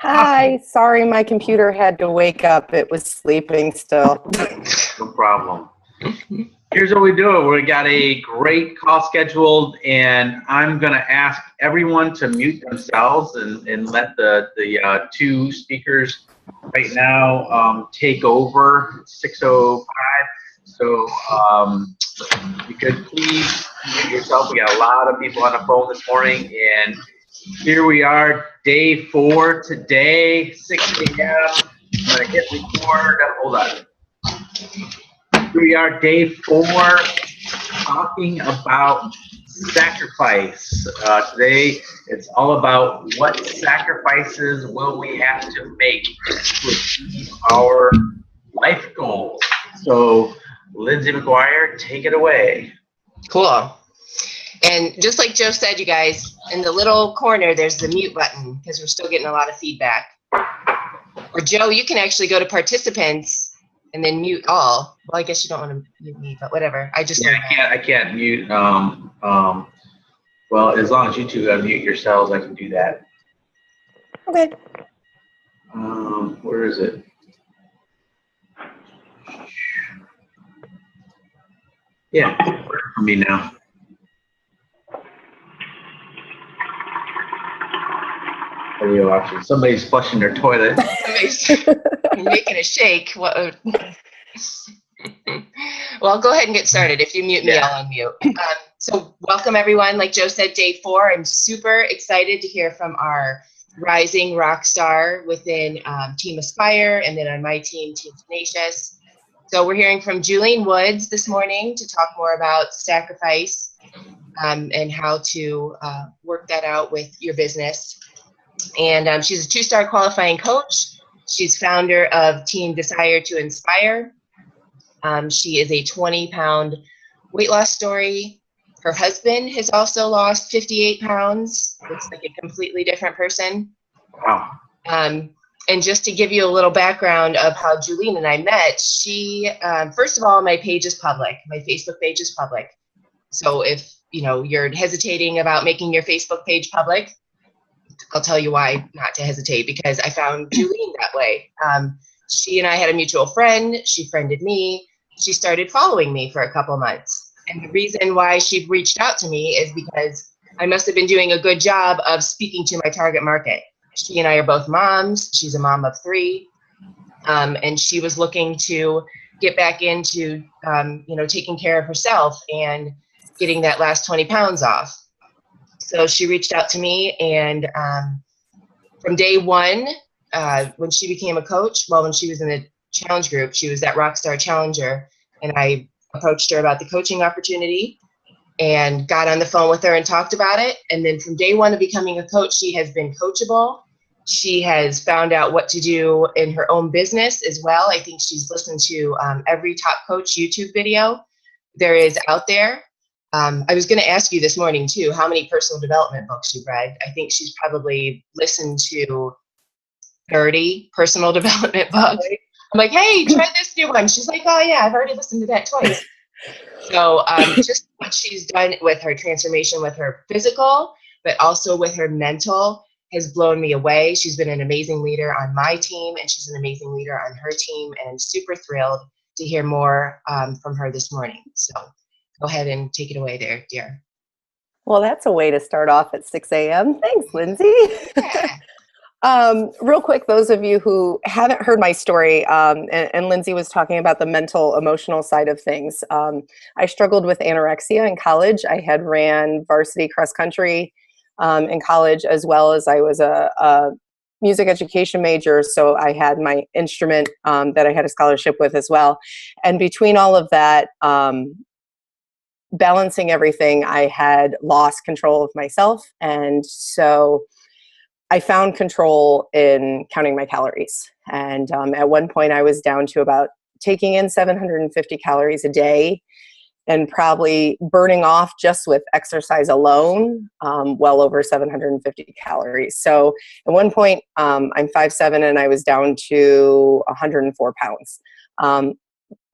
Hi, sorry my computer had to wake up. It was sleeping still. No problem. Here's what we do. We got a great call scheduled, and I'm going to ask everyone to mute themselves and let the two speakers right now take over. It's 6:05. So you could please mute yourself. We got a lot of people on the phone this morning, and here we are, day 4 today, 6 a.m. I'm going to hit record. Hold on. Here we are, day 4, talking about sacrifice. Today, it's all about what sacrifices will we have to make to achieve our life goals. So, Lindsay McGuire, take it away. Cool. And just like Joe said, you guys, in the little corner, there's the mute button because we're still getting a lot of feedback. Or Joe, you can actually go to participants and then mute all. Well, I guess you don't want to mute me, but whatever. I can't mute. Well, as long as you two unmute yourselves, I can do that. Okay. Where is it? Yeah, working for me now. Video option. Somebody's flushing their toilet. Somebody's making a shake. Well, go ahead and get started. If you mute me, I'll unmute. So welcome everyone. Like Joe said, day 4. I'm super excited to hear from our rising rock star within Team Aspire, and then on my team, Team Tenacious. So we're hearing from Julene Woods this morning to talk more about sacrifice and how to work that out with your business. And she's a 2-star qualifying coach. She's founder of Team Desire to Inspire. She is a 20-pound weight loss story. Her husband has also lost 58 pounds. Looks like a completely different person. Wow. And just to give you a little background of how Julene and I met, she, first of all, my page is public. My Facebook page is public. So if you're hesitating about making your Facebook page public, I'll tell you why not to hesitate, because I found Julene that way. She and I had a mutual friend. She friended me. She started following me for a couple months. And the reason why she reached out to me is because I must have been doing a good job of speaking to my target market. She and I are both moms. She's a mom of 3. And she was looking to get back into, taking care of herself and getting that last 20 pounds off. So she reached out to me, and from day 1, when she became a coach, when she was in the challenge group, she was that Rockstar Challenger, and I approached her about the coaching opportunity and got on the phone with her and talked about it. And then from day 1 of becoming a coach, she has been coachable. She has found out what to do in her own business as well. I think she's listened to every Top Coach YouTube video there is out there. I was going to ask you this morning, too, how many personal development books you've read. I think she's probably listened to 30 personal development books. I'm like, hey, try this new one. She's like, oh, yeah, I've already listened to that twice. So just what she's done with her transformation with her physical, but also with her mental, has blown me away. She's been an amazing leader on my team, and she's an amazing leader on her team, and I'm super thrilled to hear more from her this morning. So go ahead and take it away there, dear. Well, that's a way to start off at 6 a.m. Thanks, Lindsay. Yeah. Real quick, those of you who haven't heard my story, and Lindsay was talking about the mental, emotional side of things. I struggled with anorexia in college. I had ran varsity cross country in college, as well as I was a music education major, so I had my instrument that I had a scholarship with as well. And between all of that, balancing everything, I had lost control of myself. And so I found control in counting my calories. And at one point I was down to about taking in 750 calories a day and probably burning off just with exercise alone, well over 750 calories. So at one point, I'm 5'7", and I was down to 104 pounds.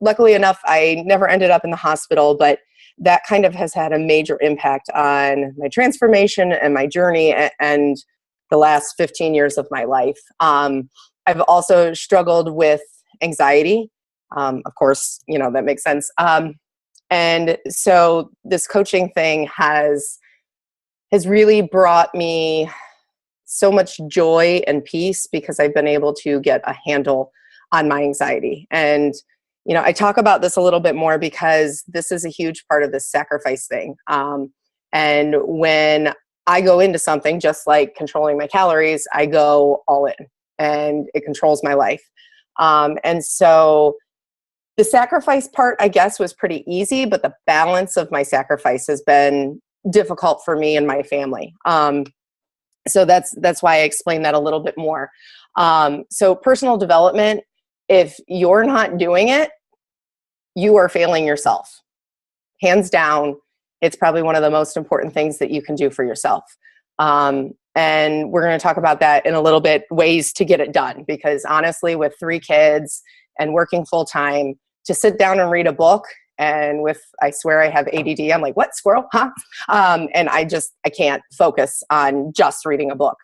Luckily enough, I never ended up in the hospital, but that kind of has had a major impact on my transformation and my journey. And the last 15 years of my life. I've also struggled with anxiety. Of course, that makes sense. And so this coaching thing has really brought me so much joy and peace, because I've been able to get a handle on my anxiety. And, I talk about this a little bit more because this is a huge part of this sacrifice thing. And when I go into something, just like controlling my calories, I go all in, and it controls my life. And so the sacrifice part, I guess, was pretty easy, but the balance of my sacrifice has been difficult for me and my family. So that's why I explained that a little bit more. So personal development, if you're not doing it, you are failing yourself. Hands down, it's probably one of the most important things that you can do for yourself. And we're going to talk about that in a little bit, ways to get it done. Because honestly, with 3 kids and working full time, to sit down and read a book, and I swear I have ADD. I'm like, what, squirrel? Huh? And I can't focus on just reading a book.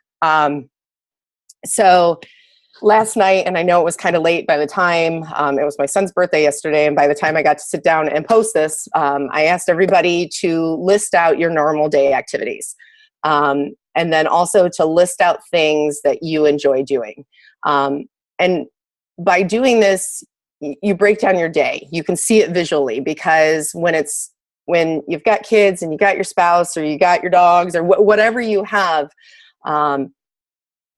So last night, and I know it was kind of late by the time, it was my son's birthday yesterday, and by the time I got to sit down and post this, I asked everybody to list out your normal day activities. And then also to list out things that you enjoy doing. And by doing this, you break down your day. You can see it visually, because when you've got kids and you got your spouse, or you got your dogs, or whatever you have,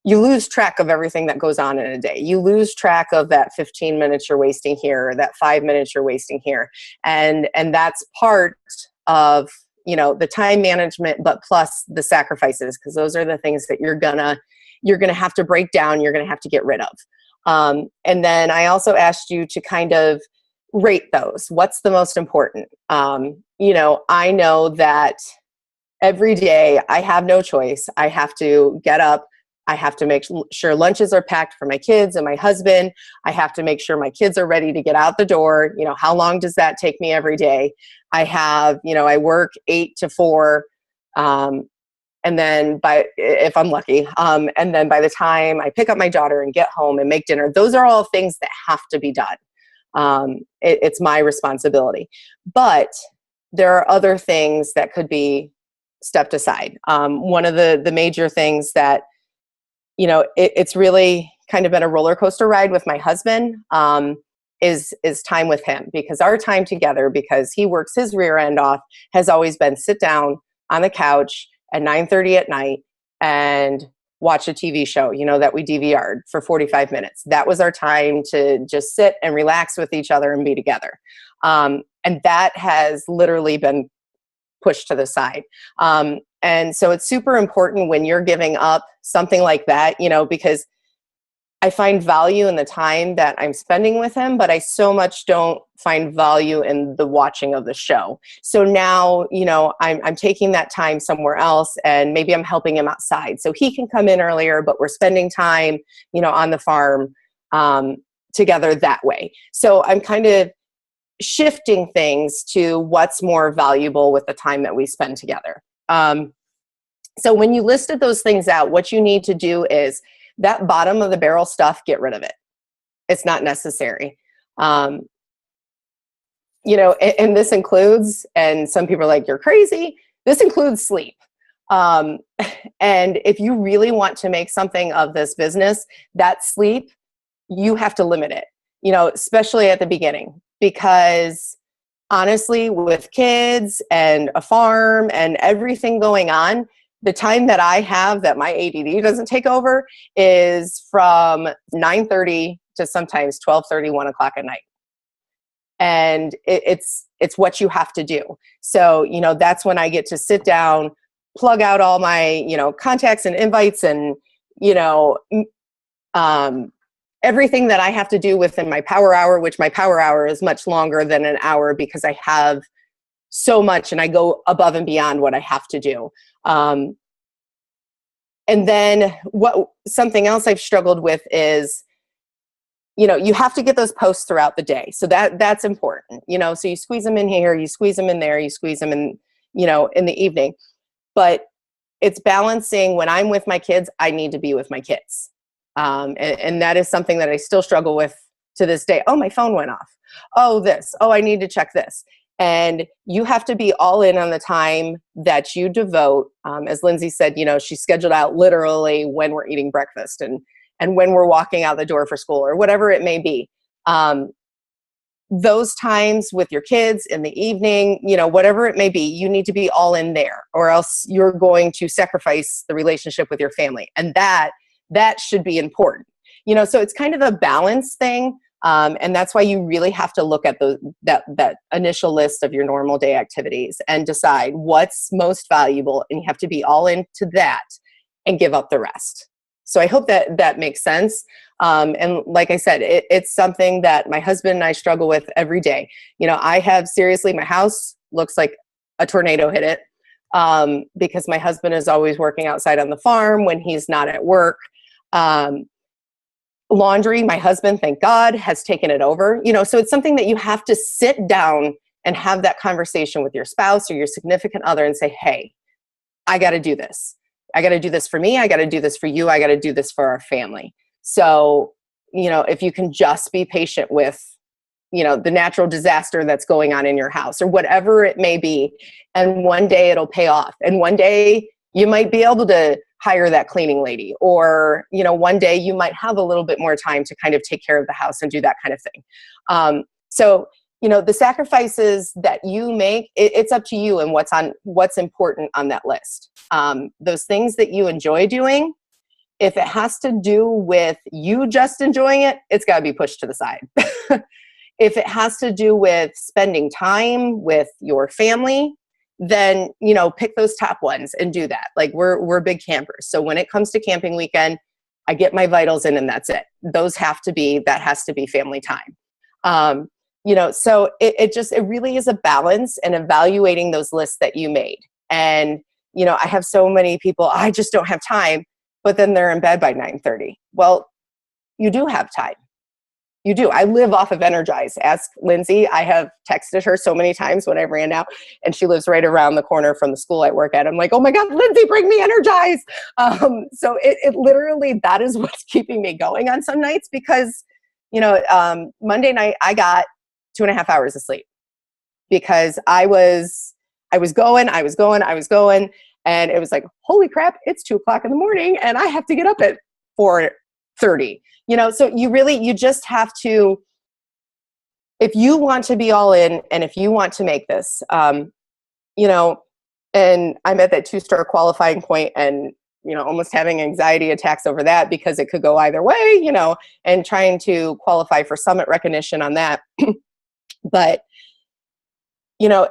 you lose track of everything that goes on in a day. You lose track of that 15 minutes you're wasting here, or that 5 minutes you're wasting here. And that's part of, the time management, but plus the sacrifices, because those are the things that you're gonna have to break down, you're gonna have to get rid of. And then I also asked you to kind of rate those. What's the most important? I know that every day I have no choice. I have to get up. I have to make sure lunches are packed for my kids and my husband. I have to make sure my kids are ready to get out the door. How long does that take me every day? I have, I work 8 to 4. And then if I'm lucky, and then by the time I pick up my daughter and get home and make dinner, those are all things that have to be done. It's my responsibility. But there are other things that could be stepped aside. One of the major things that, it's really kind of been a roller coaster ride with my husband, is time with him, because our time together, because he works his rear end off, has always been sit down on the couch at 9:30 at night and watch a TV show, that we DVR'd for 45 minutes. That was our time to just sit and relax with each other and be together. And that has literally been pushed to the side. And so it's super important when you're giving up something like that, because I find value in the time that I'm spending with him, but I so much don't find value in the watching of the show. So now, I'm taking that time somewhere else, and maybe I'm helping him outside so he can come in earlier, but we're spending time, on the farm together that way. So I'm kind of shifting things to what's more valuable with the time that we spend together. So when you listed those things out, what you need to do is that bottom of the barrel stuff, get rid of it. It's not necessary. And this includes, and some people are like, you're crazy. This includes sleep. And if you really want to make something of this business, that sleep, you have to limit it, especially at the beginning, because honestly, with kids and a farm and everything going on, the time that I have that my ADD doesn't take over is from 9:30 to sometimes 12:30, 1 o'clock at night. And it's what you have to do. So, that's when I get to sit down, plug out all my, contacts and invites and, everything that I have to do within my power hour, which my power hour is much longer than an hour because I have so much and I go above and beyond what I have to do. And then something else I've struggled with is, you have to get those posts throughout the day. So that's important, so you squeeze them in here, you squeeze them in there, you squeeze them in, in the evening. But it's balancing when I'm with my kids, I need to be with my kids. And that is something that I still struggle with to this day. Oh, my phone went off. Oh, this. Oh, I need to check this. And you have to be all in on the time that you devote. As Lindsay said, you know, she's scheduled out literally when we're eating breakfast and when we're walking out the door for school or whatever it may be. Those times with your kids in the evening, you know, whatever it may be, you need to be all in there, or else you're going to sacrifice the relationship with your family. And that should be important. You know, so it's kind of a balance thing. And that's why you really have to look at that initial list of your normal day activities and decide what's most valuable, and you have to be all into that and give up the rest. So I hope that makes sense. And like I said, it's something that my husband and I struggle with every day. You know, my house looks like a tornado hit it, because my husband is always working outside on the farm when he's not at work. Laundry, my husband, thank God, has taken it over. You know, so it's something that you have to sit down and have that conversation with your spouse or your significant other and say, hey, I got to do this. I got to do this for me. I got to do this for you. I got to do this for our family. So, you know, if you can just be patient with, you know, the natural disaster that's going on in your house or whatever it may be, and one day it'll pay off. And one day you might be able to hire that cleaning lady, or, you know, one day you might have a little bit more time to kind of take care of the house and do that kind of thing. So, you know, the sacrifices that you make, it's up to you and what's important on that list. Those things that you enjoy doing, if it has to do with you just enjoying it, it's got to be pushed to the side. If it has to do with spending time with your family, then, you know, pick those top ones and do that. Like we're big campers. So when it comes to camping weekend, I get my vitals in and that's it. That has to be family time. You know, so it really is a balance and evaluating those lists that you made. And, you know, I have so many people, I just don't have time, but then they're in bed by 9:30. Well, you do have time. You do. I live off of Energize. Ask Lindsay. I have texted her so many times when I ran out, and she lives right around the corner from the school I work at. I'm like, oh my God, Lindsay, bring me Energize. So it literally, that is what's keeping me going on some nights, because, you know, Monday night I got 2.5 hours of sleep because I was going, and it was like, holy crap, it's 2:00 in the morning and I have to get up at 4:30. You know, so you just have to, if you want to be all in and if you want to make this, you know, and I'm at that 2-star qualifying point and, you know, almost having anxiety attacks over that because it could go either way, you know, and trying to qualify for summit recognition on that. But, you know,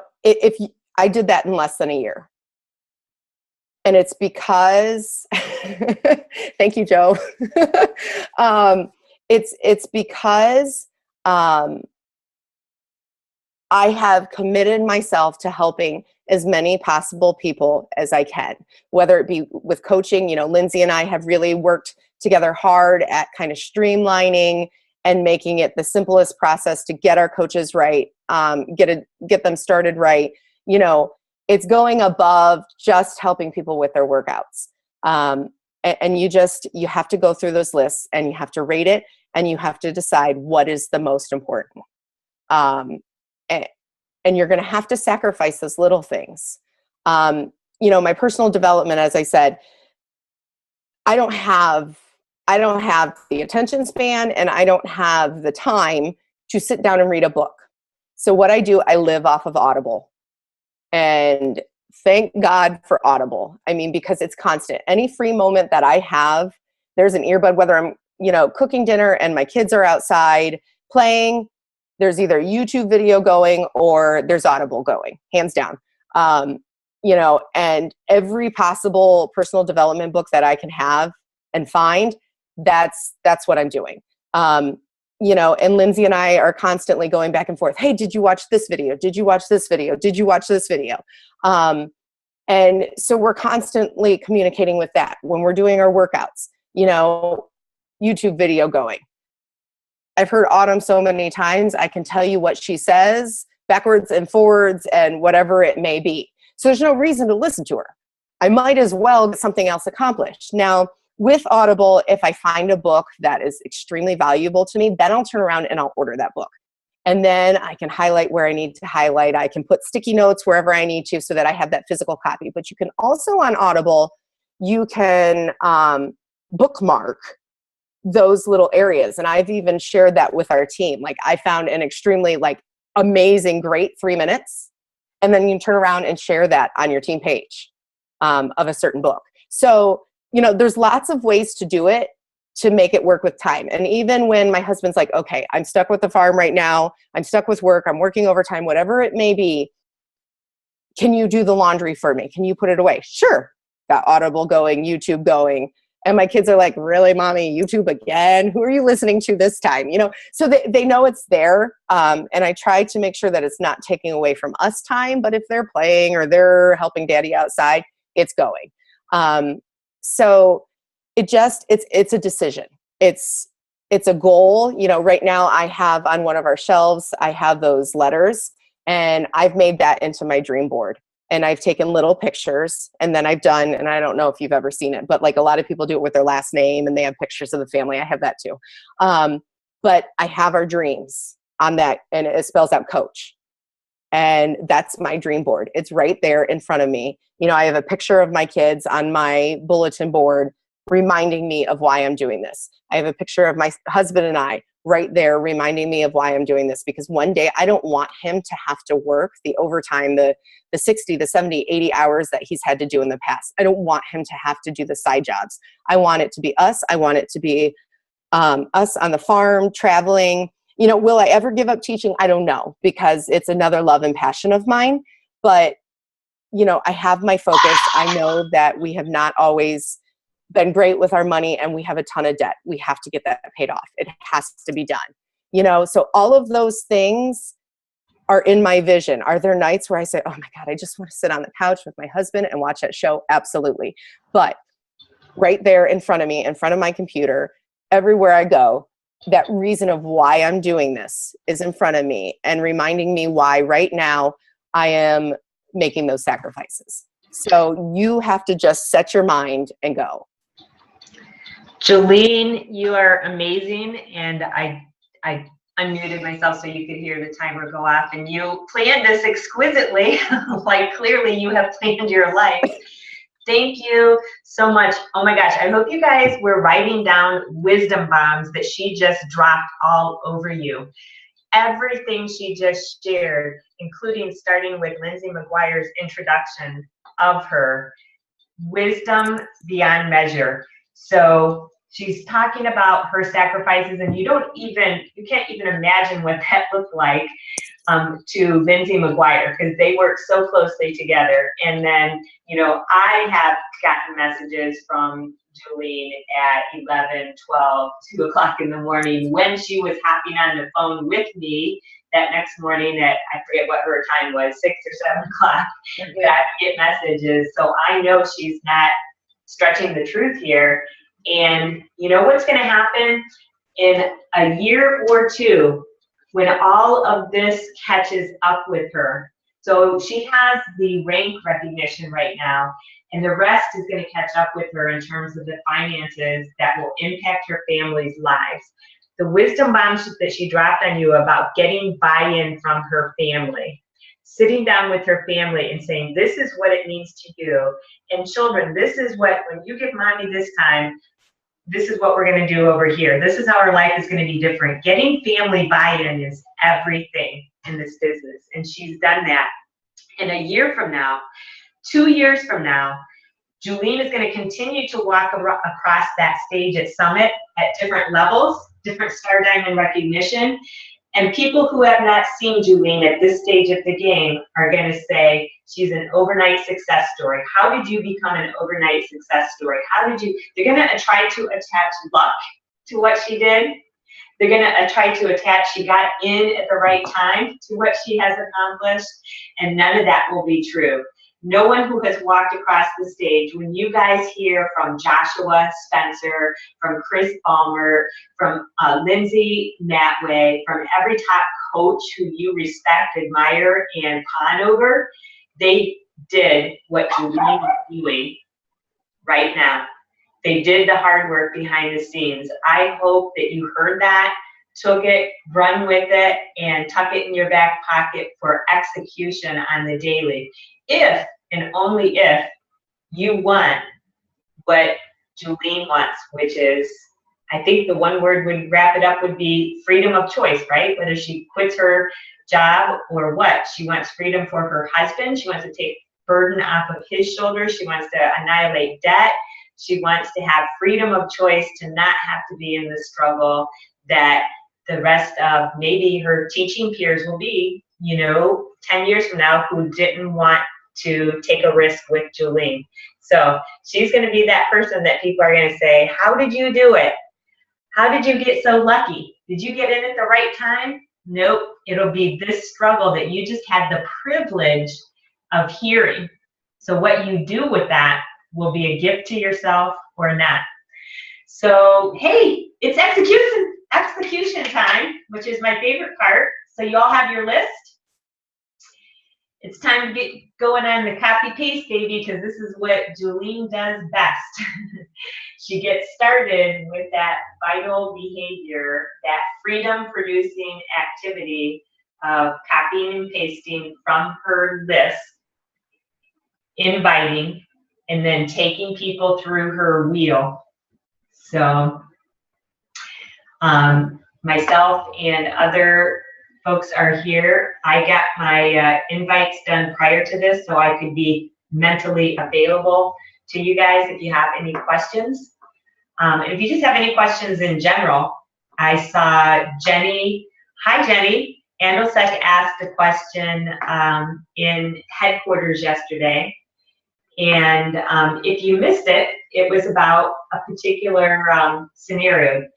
I did that in less than a year. And it's because, thank you, Joe. It's because I have committed myself to helping as many possible people as I can, whether it be with coaching. You know, Lindsay and I have really worked together hard at kind of streamlining and making it the simplest process to get our coaches right, get them started right. You know, it's going above just helping people with their workouts. And you have to go through those lists and you have to rate it and you have to decide what is the most important. And you're going to have to sacrifice those little things. You know, my personal development, as I said, I don't have the attention span and I don't have the time to sit down and read a book. So what I do, I live off of Audible. And thank God for Audible. I mean, because it's constant. Any free moment that I have, there's an earbud, whether I'm, you know, cooking dinner and my kids are outside playing, there's either a YouTube video going or there's Audible going, hands down. You know, and every possible personal development book that I can have and find, that's what I'm doing. You know, and Lindsay and I are constantly going back and forth. Hey, did you watch this video? Did you watch this video? Did you watch this video? And so we're constantly communicating with that when we're doing our workouts, you know, YouTube video going. I've heard Autumn so many times, I can tell you what she says backwards and forwards and whatever it may be. So there's no reason to listen to her. I might as well get something else accomplished. Now, with Audible, if I find a book that is extremely valuable to me, then I'll turn around and I'll order that book. And then I can highlight where I need to highlight. I can put sticky notes wherever I need to so that I have that physical copy. But you can also on Audible, you can bookmark those little areas. And I've even shared that with our team. Like I found an extremely amazing, great 3 minutes. And then you can turn around and share that on your team page of a certain book. So, there's lots of ways to do it to make it work with time. And even when my husband's like, okay, I'm stuck with the farm right now, I'm stuck with work, I'm working overtime, whatever it may be, can you do the laundry for me? Can you put it away? Sure. Got Audible going, YouTube going. And my kids are like, really, mommy, YouTube again? Who are you listening to this time? So they know it's there. And I try to make sure that it's not taking away from us time, but if they're playing or they're helping daddy outside, it's going. So it's a decision. It's a goal. Right now I have on one of our shelves, I have those letters, and I've made that into my dream board. And I've taken little pictures, and then I've done, and I don't know if you've ever seen it, but a lot of people do it with their last name and they have pictures of the family. I have that too. But I have our dreams on that, and it spells out coach. And that's my dream board. It's right there in front of me. I have a picture of my kids on my bulletin board reminding me of why I'm doing this. I have a picture of my husband and I right there reminding me of why I'm doing this, because one day I don't want him to have to work the overtime, the 60, the 70, 80 hours that he's had to do in the past. I don't want him to have to do the side jobs. I want it to be us. I want it to be us on the farm, traveling. Will I ever give up teaching? I don't know, because it's another love and passion of mine. But, I have my focus. I know that we have not always been great with our money, and we have a ton of debt. We have to get that paid off. It has to be done. So all of those things are in my vision. Are there nights where I say, oh my God, I just want to sit on the couch with my husband and watch that show? Absolutely. But right there in front of me, in front of my computer, everywhere I go, that reason of why I'm doing this is in front of me and reminding me why right now I am making those sacrifices. So you have to just set your mind and go. Julene, you are amazing, and I unmuted myself so you could hear the timer go off, and you planned this exquisitely, clearly you have planned your life. Thank you so much. Oh my gosh, I hope you guys were writing down wisdom bombs that she just dropped all over you. Everything she just shared, including starting with Lindsay McGuire's introduction of her, wisdom beyond measure. So she's talking about her sacrifices, and you can't even imagine what that looked like to Lindsay McGuire, because they work so closely together. And then, I have gotten messages from Julene at 11, 12, 2 o'clock in the morning when she was hopping on the phone with me that next morning at, I forget what her time was, 6 or 7 o'clock, that get messages. So I know she's not stretching the truth here. And you know what's going to happen in a year or two when all of this catches up with her? So she has the rank recognition right now, and the rest is going to catch up with her in terms of the finances that will impact her family's lives. The wisdom bomb that she dropped on you about getting buy-in from her family, sitting down with her family and saying, this is what it means to you. And children, this is what, when you give mommy this time, this is what we're going to do over here. This is how our life is going to be different. Getting family buy-in is everything in this business. And she's done that. And a year from now, 2 years from now, Julene is going to continue to walk across that stage at Summit at different levels, different Star Diamond recognition. And people who have not seen Julene at this stage of the game are going to say, she's an overnight success story. How did you become an overnight success story? They're going to try to attach luck to what she did. They're going to try to attach, she got in at the right time to what she has accomplished. And none of that will be true. No one who has walked across the stage, when you guys hear from Joshua Spencer, from Chris Palmer, from Lindsay Matway, from every top coach who you respect, admire, and pawn over, they did what Julene is doing right now. They did the hard work behind the scenes. I hope that you heard that, took it, run with it, and tuck it in your back pocket for execution on the daily. If and only if you want what Julene wants, which is, I think the one word would wrap it up would be freedom of choice, right? Whether she quits her job or what. She wants freedom for her husband. She wants to take burden off of his shoulders. She wants to annihilate debt. She wants to have freedom of choice to not have to be in the struggle that the rest of maybe her teaching peers will be, 10 years from now, who didn't want to take a risk with Julene. So she's going to be that person that people are going to say, how did you do it? How did you get so lucky? Did you get in at the right time? Nope. It'll be this struggle that you just had the privilege of hearing. So what you do with that will be a gift to yourself or not. So, hey, it's execution time, which is my favorite part. So you all have your list. It's time to get going on the copy paste, baby, because this is what Julene does best. She gets started with that vital behavior, that freedom producing activity of copying and pasting from her list, inviting, and then taking people through her wheel. So myself and other folks are here. I got my invites done prior to this so I could be mentally available to you guys if you have any questions. And if you just have any questions in general, I saw Jenny. Hi, Jenny. Androsek asked a question in headquarters yesterday. And if you missed it, it was about a particular scenario.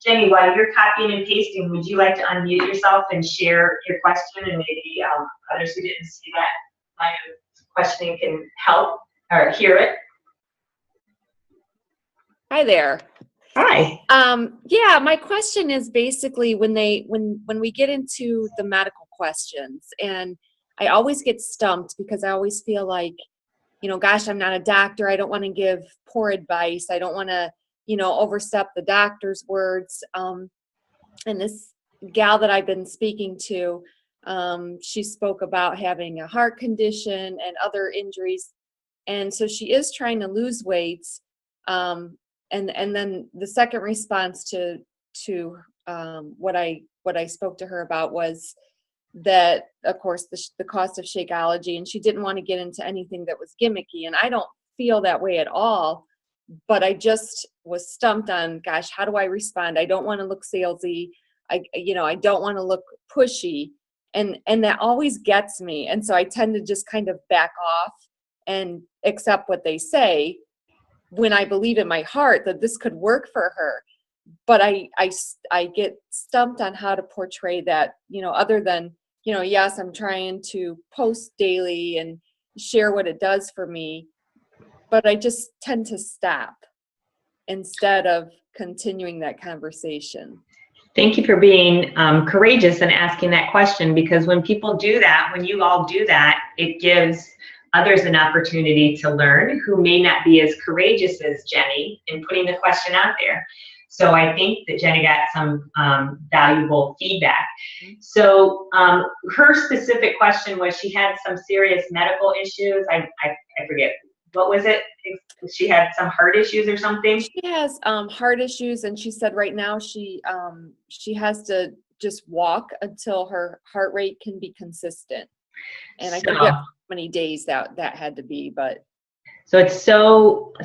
Jenny, while you're copying and pasting, would you like to unmute yourself and share your question, and maybe others who didn't see that line of questioning can help or hear it? Hi there. Hi. Yeah, my question is basically when we get into the medical questions, and I always get stumped because I always feel like, gosh, I'm not a doctor. I don't want to give poor advice. I don't want to, overstep the doctor's words. And this gal that I've been speaking to, she spoke about having a heart condition and other injuries. And so she is trying to lose weight. And then the second response to what I spoke to her about was that, of course, the cost of Shakeology, and she didn't want to get into anything that was gimmicky. And I don't feel that way at all, but I just was stumped on, gosh, how do I respond? I don't want to look salesy. I don't want to look pushy, and that always gets me. And so I tend to just kind of back off and accept what they say when I believe in my heart that this could work for her. But I get stumped on how to portray that, other than, yes, I'm trying to post daily and share what it does for me, but I just tend to stop instead of continuing that conversation. Thank you for being courageous and asking that question, because when people do that, when you all do that, it gives others an opportunity to learn who may not be as courageous as Jenny in putting the question out there. So I think that Jenny got some valuable feedback. So her specific question was she had some serious medical issues. I forget. What was it? She had some heart issues or something? She has heart issues, and she said right now she has to just walk until her heart rate can be consistent. And I forget how many days that had to be, but. So it's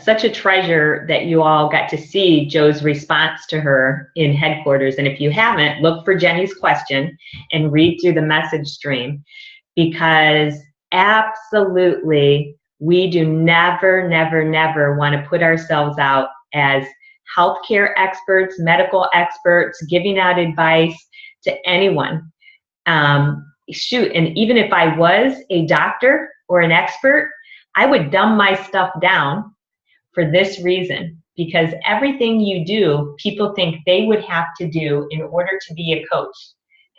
such a treasure that you all got to see Joe's response to her in headquarters. And if you haven't, look for Jenny's question and read through the message stream, because absolutely we do never want to put ourselves out as healthcare experts, medical experts, giving out advice to anyone. Shoot, and even if I was a doctor or an expert, I would dumb my stuff down for this reason, because everything you do, people think they would have to do in order to be a coach.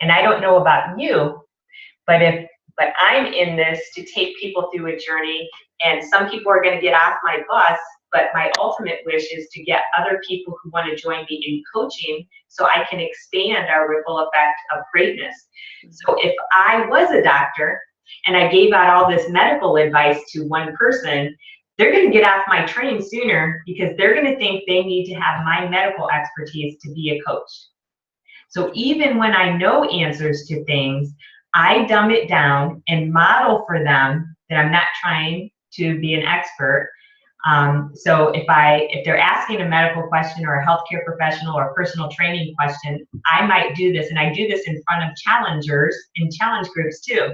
And I don't know about you, but if but I'm in this to take people through a journey, and some people are going to get off my bus, but my ultimate wish is to get other people who want to join me in coaching so I can expand our ripple effect of greatness. So if I was a doctor and I gave out all this medical advice to one person, they're going to get off my train sooner because they're going to think they need to have my medical expertise to be a coach. So even when I know answers to things, I dumb it down and model for them that I'm not trying to be an expert. So if they're asking a medical question or a healthcare professional or a personal training question, I might do this, and I do this in front of challengers in challenge groups too.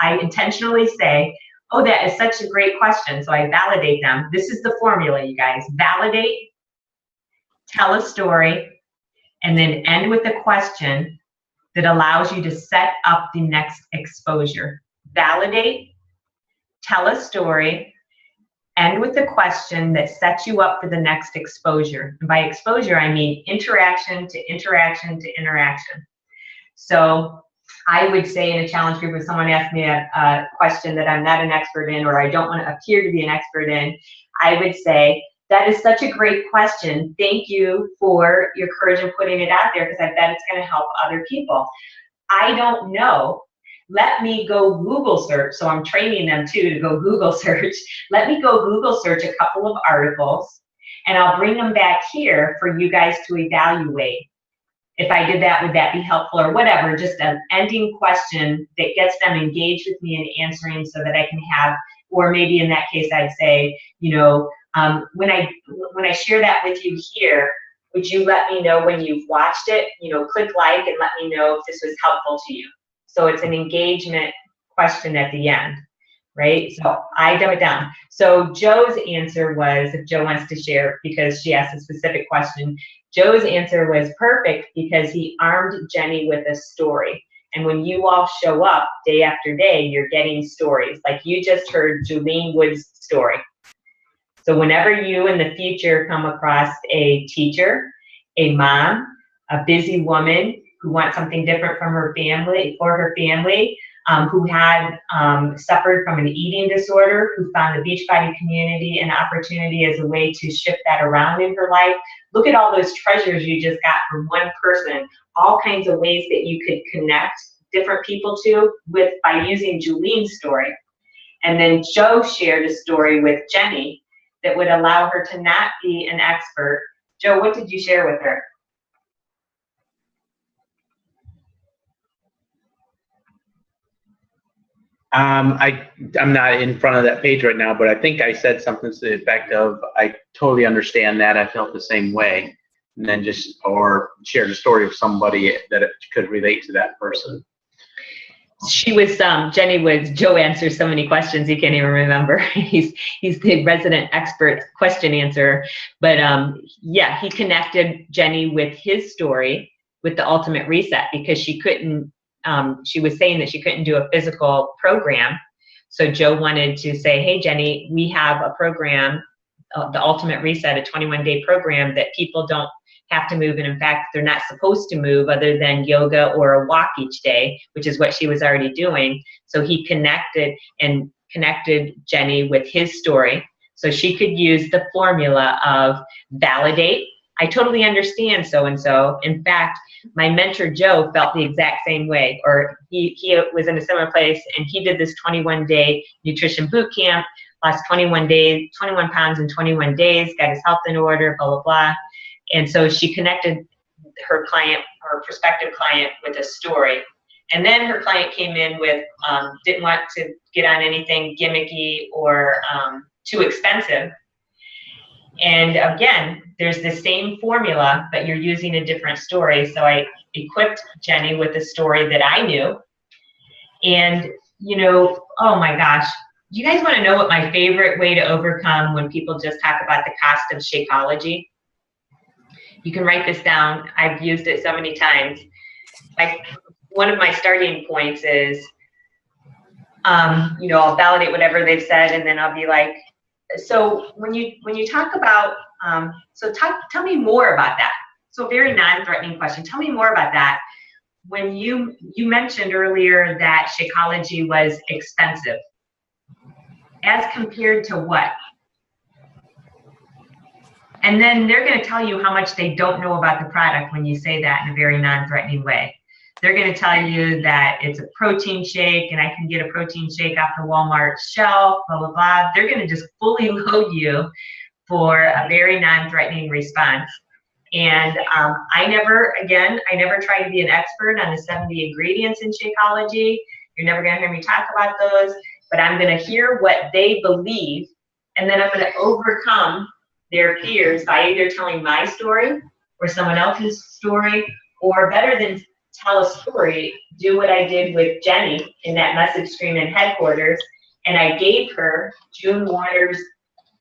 I intentionally say, oh, that is such a great question. So I validate them. This is the formula, you guys. Validate, tell a story, and then end with a question that allows you to set up the next exposure. Validate, tell a story, end with a question that sets you up for the next exposure. And by exposure, I mean interaction to interaction to interaction. So I would say in a challenge group, if someone asked me a question that I'm not an expert in, or I don't want to appear to be an expert in, I would say, that is such a great question. Thank you for your courage in putting it out there, because I bet it's going to help other people. I don't know. Let me go Google search. So I'm training them too to go Google search. Let me go Google search a couple of articles, and I'll bring them back here for you guys to evaluate. If I did that, would that be helpful, or whatever? Just an ending question that gets them engaged with me in answering, so that I can have, or maybe in that case, I'd say, you know, when I share that with you here, would you let me know when you've watched it? You know, click like and let me know if this was helpful to you. So it's an engagement question at the end, right? So I dumb it down. So Joe's answer was, if Joe wants to share, because she asked a specific question, Joe's answer was perfect because he armed Jenny with a story. And when you all show up day after day, you're getting stories. Like you just heard Julene Wood's story. So whenever you in the future come across a teacher, a mom, a busy woman who wants something different from her family, for her family, who had suffered from an eating disorder, who found the Beachbody community an opportunity as a way to shift that around in her life. Look at all those treasures you just got from one person, all kinds of ways that you could connect different people to with by using Julene's story. And then Joe shared a story with Jenny that would allow her to not be an expert. Joe, what did you share with her? I'm not in front of that page right now, but I think I said something to the effect of, I totally understand that. I felt the same way. And then or shared a story of somebody that it could relate to that person. She was, Joe answers so many questions he can't even remember. He's the resident expert question answerer. But yeah, he connected Jenny with his story with the ultimate reset, because she couldn't, she was saying that she couldn't do a physical program. So Joe wanted to say, hey, Jenny, we have a program, the ultimate reset, a 21-day program that people don't have to move, and in fact they're not supposed to move other than yoga or a walk each day, which is what she was already doing. So he connected Jenny with his story, so she could use the formula of validate. I totally understand so and so. In fact, my mentor Joe felt the exact same way, or he was in a similar place, and he did this 21-day nutrition boot camp, lost 21 pounds in 21 days, got his health in order, blah blah blah. And so she connected her client, her prospective client, with a story. And then her client came in with, didn't want to get on anything gimmicky or too expensive. And again, there's the same formula, but you're using a different story. So I equipped Jenny with a story that I knew. And, you know, oh my gosh, do you guys want to know what my favorite way to overcome when people just talk about the cost of Shakeology? You can write this down. I've used it so many times. Like, one of my starting points is, you know, I'll validate whatever they've said, and then I'll be like, so when you talk about, tell me more about that. So very non-threatening question. Tell me more about that. when you mentioned earlier that Shakeology was expensive, as compared to what? And then they're going to tell you how much they don't know about the product when you say that in a very non-threatening way. They're going to tell you that it's a protein shake and I can get a protein shake off the Walmart shelf, blah, blah, blah. They're going to just fully load you for a very non-threatening response. And I never try to be an expert on the 70 ingredients in Shakeology. You're never going to hear me talk about those, but I'm going to hear what they believe, and then I'm going to overcome their fears by either telling my story or someone else's story, or better than tell a story, do what I did with Jenny in that message stream in headquarters. And I gave her June Warner's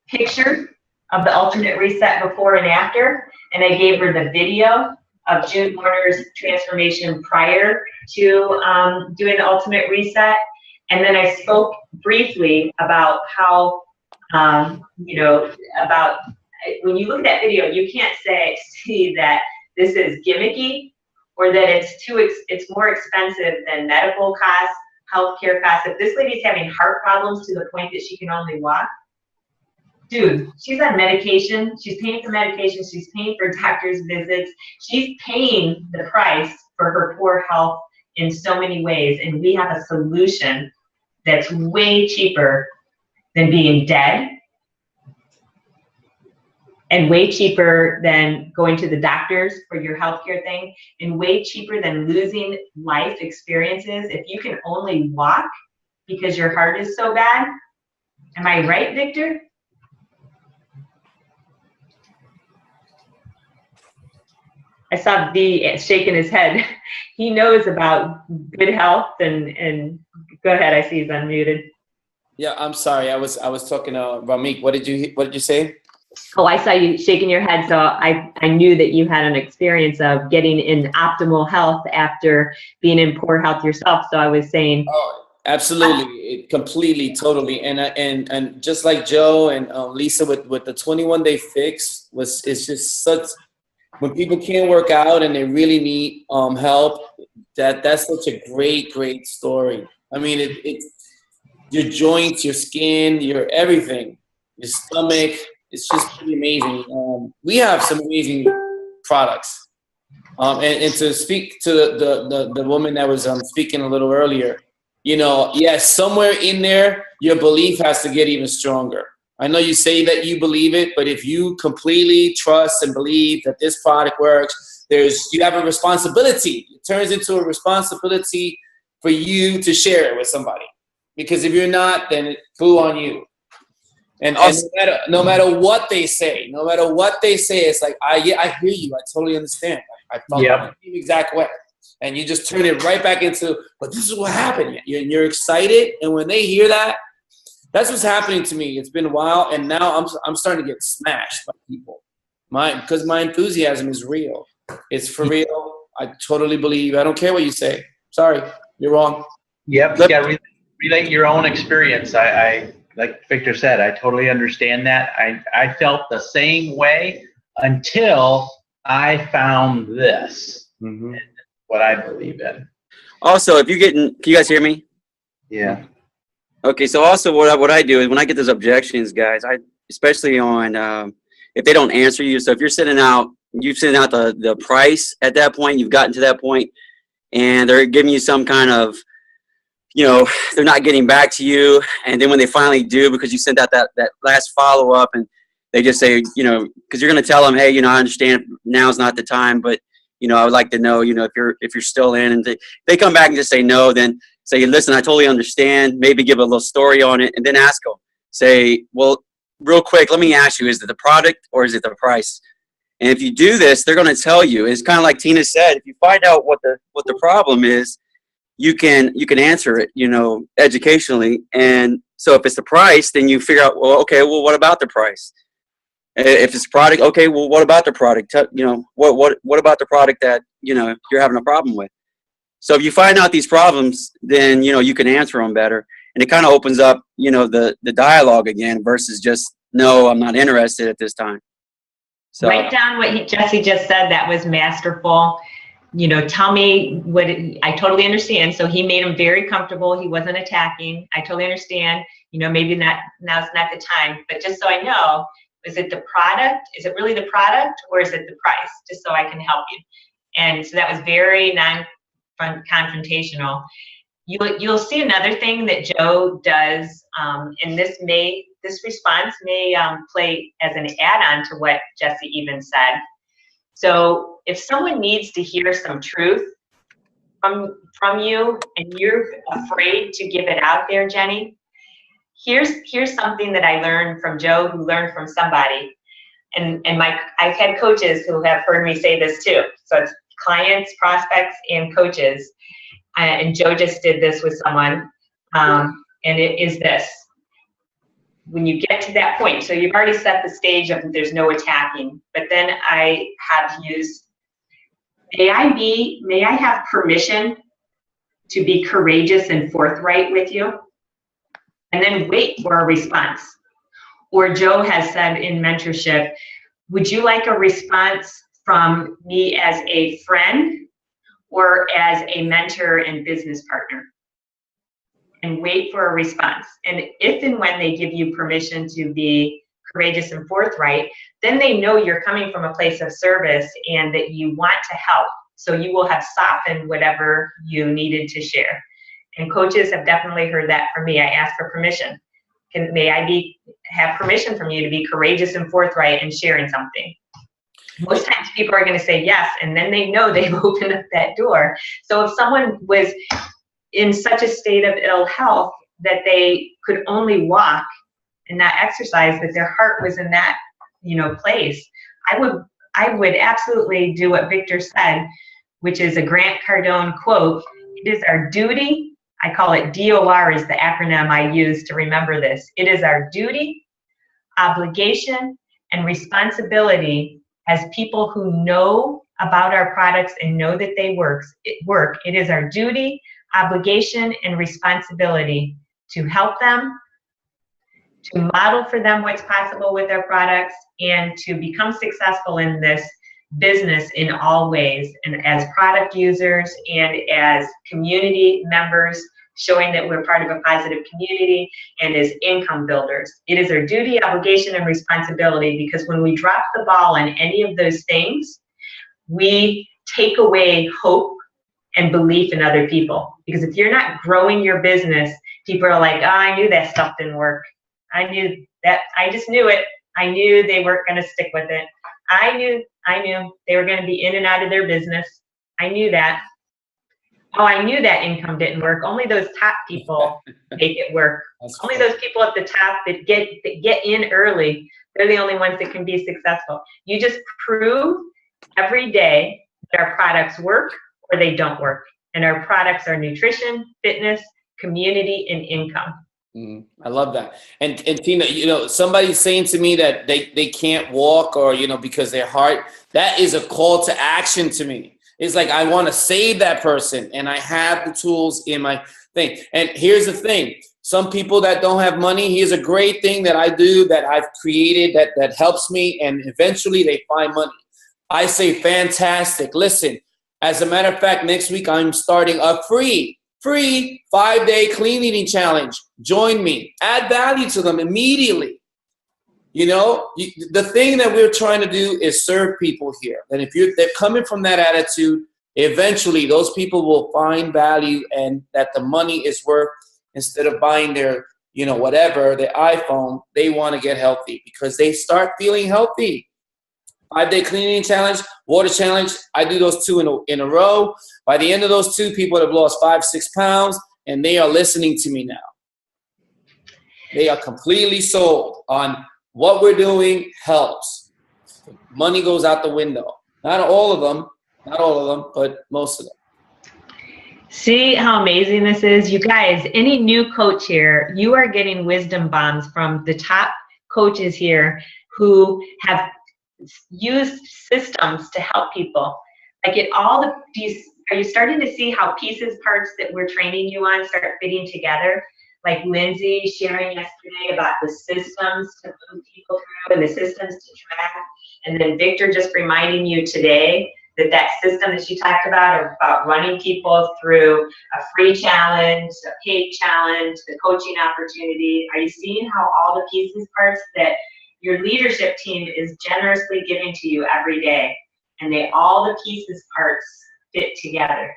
picture of the alternate reset before and after. And I gave her the video of June Warner's transformation prior to doing the ultimate reset. And then I spoke briefly about how, about when you look at that video, you can't see that this is gimmicky or that it's more expensive than medical costs, healthcare costs. If this lady's having heart problems to the point that she can only walk, dude, she's on medication. She's paying for medication. She's paying for doctor's visits. She's paying the price for her poor health in so many ways. And we have a solution that's way cheaper than being dead, and way cheaper than going to the doctors for your healthcare thing, and way cheaper than losing life experiences if you can only walk because your heart is so bad. Am I right, Victor? I saw V shaking his head. He knows about good health and go ahead. I see he's unmuted. Yeah, I'm sorry. I was talking to Ramik. What did you say? Oh, I saw you shaking your head, so I knew that you had an experience of getting in optimal health after being in poor health yourself. So I was saying, oh, absolutely, completely, totally, and just like Joe and Lisa with the 21-day fix it's just such. When people can't work out and they really need help, that's such a great story. I mean, it's your joints, your skin, your everything, your stomach. It's just pretty amazing. We have some amazing products. And to speak to the woman that was speaking a little earlier, yes, somewhere in there, your belief has to get even stronger. I know you say that you believe it, but if you completely trust and believe that this product works, you have a responsibility. It turns into a responsibility for you to share it with somebody. Because if you're not, then it's foo on you. And no matter what they say, it's like, I hear you. I totally understand. I felt the same exact way. And you just turn it right back into, but this is what happened. You're excited. And when they hear that, that's what's happening to me. It's been a while. And now I'm starting to get smashed by people. Because my enthusiasm is real. It's for real. I totally believe. I don't care what you say. Sorry, you're wrong. Yep, you got to relate your own experience. I like Victor said, I totally understand that. I felt the same way until I found this. Mm-hmm. What I believe in. Also, can you guys hear me? Yeah. Okay, so also what I do is when I get those objections, guys, especially on if they don't answer you. So if you've sent out the price at that point, you've gotten to that point, and they're giving you some kind of, they're not getting back to you. And then when they finally do, because you sent out that last follow-up, and they just say, because you're going to tell them, hey, I understand now's not the time, but, I would like to know, if you're still in. And they come back and just say no, then say, listen, I totally understand. Maybe give a little story on it, and then ask them. Say, well, real quick, let me ask you, is it the product or is it the price? And if you do this, they're going to tell you. It's kind of like Tina said, if you find out what the problem is, you can answer it, educationally. And so if it's the price, then you figure out, well, okay, well, what about the price? If it's product, okay, well, what about the product? What about the product that, you're having a problem with? So if you find out these problems, then, you can answer them better. And it kind of opens up, the dialogue again versus just, no, I'm not interested at this time. So write down what Jesse just said. That was masterful. tell me what I totally understand. So he made him very comfortable. He wasn't attacking. I totally understand. Maybe now's not the time, but just so I know, is it the product? Is it really the product, or is it the price? Just so I can help you. And so that was very non-confrontational. You'll see another thing that Joe does, and this response may play as an add-on to what Jesse even said. So if someone needs to hear some truth from you and you're afraid to give it out there, Jenny, here's something that I learned from Joe, who learned from somebody. And I've had coaches who have heard me say this too. So it's clients, prospects, and coaches. And Joe just did this with someone. And it is this. When you get to that point, so you've already set the stage of there's no attacking, but then I have used, may I have permission to be courageous and forthright with you? And then wait for a response. Or Joe has said in mentorship, would you like a response from me as a friend or as a mentor and business partner? And wait for a response. And if and when they give you permission to be courageous and forthright, then they know you're coming from a place of service and that you want to help. So you will have softened whatever you needed to share. And coaches have definitely heard that from me. I ask for permission. May I have permission from you to be courageous and forthright and sharing something? Most times people are going to say yes, and then they know they've opened up that door. So if someone was in such a state of ill health that they could only walk and not exercise, that their heart was in that, place, I would absolutely do what Victor said, which is a Grant Cardone quote. It is our duty. I call it DOR is the acronym I use to remember this. It is our duty, obligation, and responsibility as people who know about our products and know that they work. It is our duty, obligation, and responsibility to help them, to model for them what's possible with their products, and to become successful in this business in all ways, and as product users and as community members, showing that we're part of a positive community, and as income builders. It is our duty, obligation, and responsibility, because when we drop the ball on any of those things, we take away hope and belief in other people. Because if you're not growing your business, people are like, oh, I knew that stuff didn't work. I just knew it. I knew they weren't going to stick with it. I knew they were going to be in and out of their business. I knew that. Oh, I knew that income didn't work. Only those top people make it work. Only those people at the top that get in early, they're the only ones that can be successful. You just prove every day that our products work or they don't work. And our products are nutrition, fitness, community, and income. I love that. And Tina, somebody's saying to me that they can't walk or, because their heart, that is a call to action to me. It's like, I want to save that person and I have the tools in my thing. And here's the thing. Some people that don't have money, here's a great thing that I do that I've created that helps me, and eventually they find money. I say, fantastic. Listen, as a matter of fact, next week I'm starting a free 5-day clean eating challenge. Join me. Add value to them immediately. The thing that we're trying to do is serve people here. And if they're coming from that attitude, eventually those people will find value and that the money is worth, instead of buying their, whatever, their iPhone, they want to get healthy because they start feeling healthy. 5-day clean eating challenge, water challenge. I do those 2 in a row. By the end of those 2, people have lost 5-6 pounds, and they are listening to me now. They are completely sold on what we're doing helps. Money goes out the window. Not all of them, but most of them. See how amazing this is? You guys, any new coach here, you are getting wisdom bombs from the top coaches here who have used systems to help people. Like are you starting to see how parts that we're training you on start fitting together? Like Lindsay sharing yesterday about the systems to move people through and the systems to track. And then Victor just reminding you today that system that you talked about running people through a free challenge, a paid challenge, the coaching opportunity. Are you seeing how all the pieces, parts that your leadership team is generously giving to you every day, and all the pieces, parts fit together?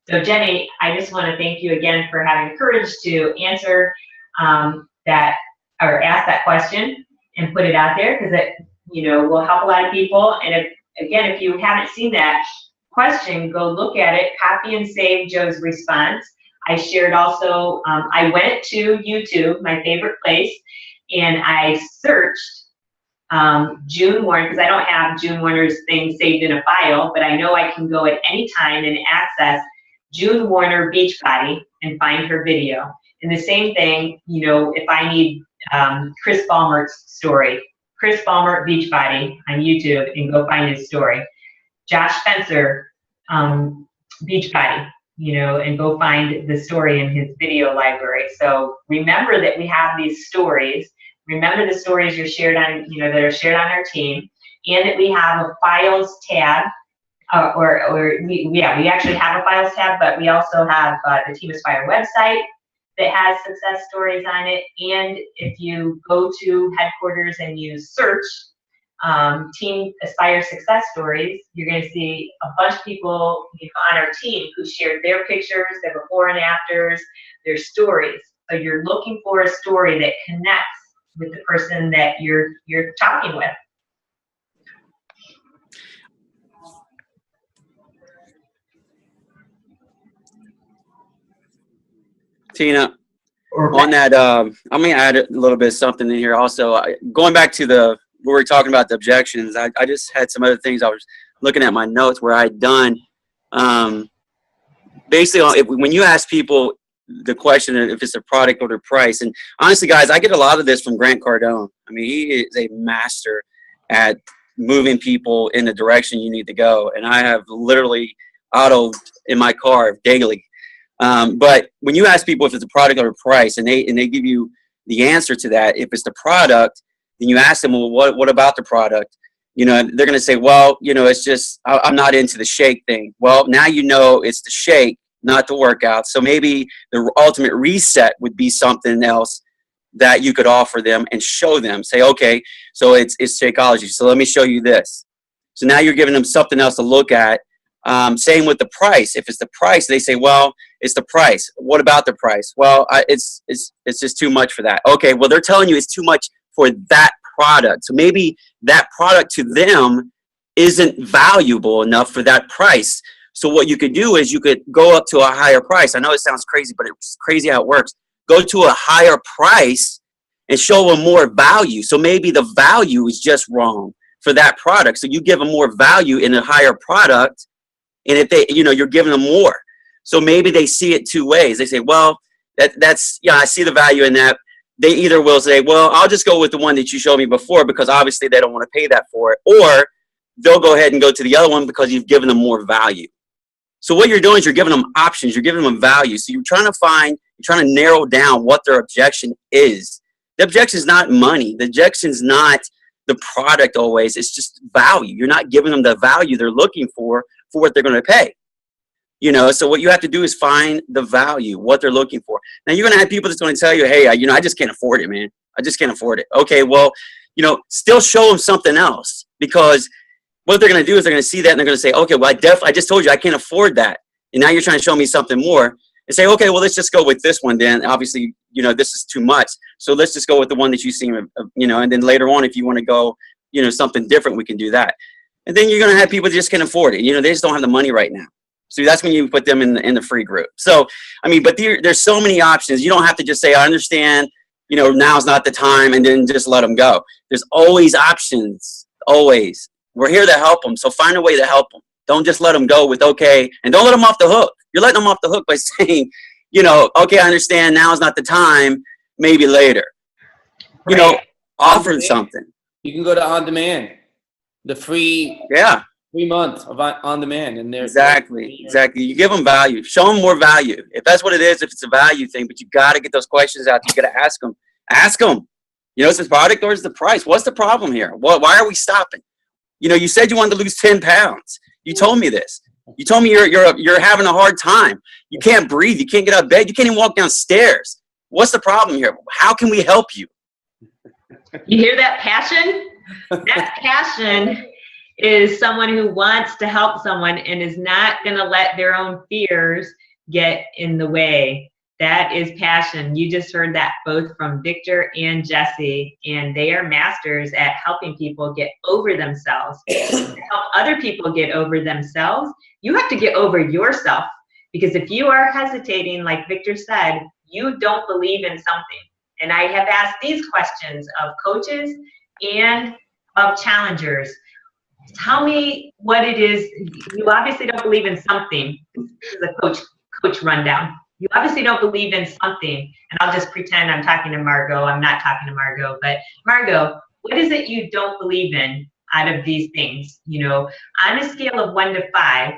So Jenny, I just want to thank you again for having the courage to answer that, or ask that question and put it out there, because it, will help a lot of people. And if you haven't seen that question, go look at it, copy and save Joe's response. I shared also, I went to YouTube, my favorite place, and I searched June Warner, because I don't have June Warner's thing saved in a file, but I know I can go at any time and access June Warner Beachbody and find her video. And the same thing, if I need Chris Ballmert's story, Chris Ballmert Beachbody on YouTube, and go find his story. Josh Spencer Beachbody, and go find the story in his video library. So remember that we have these stories. Remember the stories you're shared on, that are shared on our team, and that we have a files tab, we actually have a files tab, but we also have the Team Aspire website that has success stories on it. And if you go to headquarters and you search Team Aspire success stories, you're going to see a bunch of people on our team who shared their pictures, their before and afters, their stories. So you're looking for a story that connects with the person that you're talking with. Tina, on that, I'm going to add a little bit of something in here also. Going back to what we were talking about, the objections, I just had some other things. I was looking at my notes where I'd done. Basically, when you ask people the question if it's a product or the price, and honestly, guys, I get a lot of this from Grant Cardone. I mean, he is a master at moving people in the direction you need to go. And I have literally autoed in my car daily. But when you ask people if it's a product or a price, and they give you the answer to that, if it's the product, then you ask them, well, what about the product? They're going to say, well, it's just, I'm not into the shake thing. Well, now it's the shake, not the workout. So maybe the ultimate reset would be something else that you could offer them and show them. Say, okay, so it's Shakeology. So let me show you this. So now you're giving them something else to look at. Same with the price. If it's the price, they say, well, it's the price. What about the price? Well, it's just too much for that. Okay, well, they're telling you it's too much for that product. So maybe that product to them isn't valuable enough for that price. So what you could do is you could go up to a higher price. I know it sounds crazy, but it's crazy how it works. Go to a higher price and show them more value. So maybe the value is just wrong for that product. So you give them more value in a higher product. And if they, you're giving them more. So maybe they see it two ways. They say, well, that's, I see the value in that. They either will say, well, I'll just go with the one that you showed me before, because obviously they don't want to pay that for it. Or they'll go ahead and go to the other one because you've given them more value. So what you're doing is you're giving them options. You're giving them value. So you're trying to narrow down what their objection is. The objection is not money. The objection is not the product always. It's just value. You're not giving them the value they're looking for what they're going to pay. So what you have to do is find the value, what they're looking for. Now you're going to have people that's going to tell you, hey, I just can't afford it, man. I just can't afford it. Okay, well, still show them something else, because what they're going to do is they're going to see that and they're going to say, okay, well, I just told you I can't afford that. And now you're trying to show me something more, and say, okay, well, let's just go with this one then. Obviously, this is too much. So let's just go with the one that you seem, and then later on, if you want to go, something different, we can do that. And then you're going to have people that just can't afford it. They just don't have the money right now. So that's when you put them in the free group. So, but there's so many options. You don't have to just say, I understand, now's not the time, and then just let them go. There's always options, always. We're here to help them. So find a way to help them. Don't just let them go with, okay, and don't let them off the hook. You're letting them off the hook by saying, okay, I understand, now is not the time, maybe later. Right. Offer something. You can go to On Demand, the free 3 months of On Demand, and there's exactly. You give them value, show them more value. If that's what it is, if it's a value thing, but you got to get those questions out. You got to ask them. Is this product or is the price? What's the problem here? Why are we stopping? You said you wanted to lose 10 pounds. You told me this. You told me you're having a hard time. You can't breathe. You can't get out of bed. You can't even walk downstairs. What's the problem here? How can we help you? You hear that passion? That passion is someone who wants to help someone and is not going to let their own fears get in the way. That is passion. You just heard that both from Victor and Jesse, and they are masters at helping people get over themselves. To help other people get over themselves, you have to get over yourself, because if you are hesitating, like Victor said, you don't believe in something. And I have asked these questions of coaches and of challengers. Tell me what it is. You obviously don't believe in something. This is a coach rundown. You obviously don't believe in something. And I'll just pretend I'm talking to Margot. I'm not talking to Margot. But Margot, what is it you don't believe in out of these things? You know, on a scale of 1 to 5,